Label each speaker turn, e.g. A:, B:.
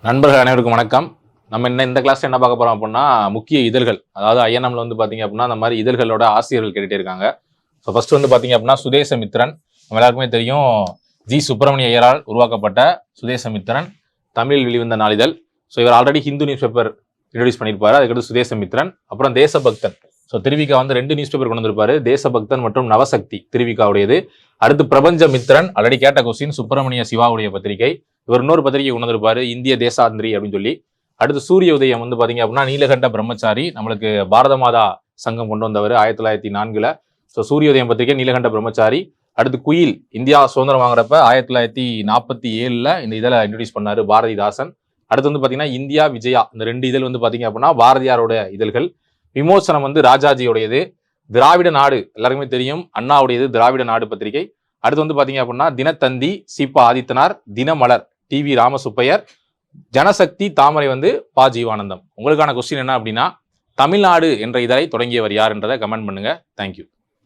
A: நண்பர்கள் அனைவருக்கும் வணக்கம். நம்ம இந்த கிளாஸ்ல என்ன பார்க்க போறோம் அப்படின்னா, முக்கிய இதழ்கள். அதாவது ஐஎன்எம்ல வந்து பாத்தீங்க அப்படின்னா அந்த மாதிரி இதழ்களோட ஆசிரியர்கள் கேட்டுட்டே இருக்காங்க. ஸோ ஃபர்ஸ்ட் வந்து பாத்தீங்க அப்படின்னா சுதேசமித்திரன். நம்ம எல்லாருக்குமே தெரியும், ஜி சுப்பிரமணிய ஐயரால் உருவாக்கப்பட்ட சுதேசமித்திரன் தமிழில் வெளிவந்த நாளிதழ். ஸோ இவர் already Hindu news paper introduce பண்ணியிருப்பாரு. அதுக்கடுத்து சுதேசமித்திரன், அப்புறம் தேசபக்தன். ஸோ திருவிக்கா வந்து 2 நியூஸ் பேப்பர் கொண்டு வந்திருப்பாரு, தேசபக்தன் மற்றும் நவசக்தி திருவிக்காவுடையது. அடுத்து பிரபஞ்சமித்திரன், ஆல்ரெடி கேட்ட கொஸ்டின், சுப்பிரமணிய சிவாவுடைய பத்திரிகை. இவர் இன்னொரு பத்திரிகை கொண்டு வந்திருப்பாரு, இந்திய தேசாந்திரி அப்படின்னு சொல்லி. அடுத்து சூரிய உதயம் வந்து பாத்தீங்க அப்படின்னா நீலகண்ட பிரம்மச்சாரி, நம்மளுக்கு பாரத மாதா சங்கம் கொண்டு வந்தவர் 1904. ஸோ சூரிய உதயம் பத்திரிகை, நீலகண்ட பிரம்மச்சாரி. அடுத்து குயில், இந்தியா சுதந்திரம் வாங்குறப்ப 1947 இந்த இதழை இன்ட்ரோடியூஸ் பண்ணாரு பாரதிதாசன். அடுத்து வந்து பாத்தீங்கன்னா இந்தியா விஜயா, இந்த 2 இதழ் வந்து பாத்தீங்க அப்படின்னா பாரதியாரோட இதழ்கள். விமோசனம் வந்து ராஜாஜியோடையது. திராவிட நாடு எல்லாருக்குமே தெரியும், அண்ணாவுடையது திராவிட நாடு பத்திரிகை. அடுத்து வந்து பாத்தீங்க அப்படின்னா தினத்தந்தி சீபா ஆதித்தனார், தினமலர் டிவி ராமசுப்பையர், ஜனசக்தி தாமரை வந்து பா ஜீவானந்தம். உங்களுக்கான கொஸ்டின் என்ன அப்படின்னா, தமிழ்நாடு என்ற இதழை தொடங்கியவர் யார் என்றதை கமெண்ட் பண்ணுங்க. தேங்க்யூ.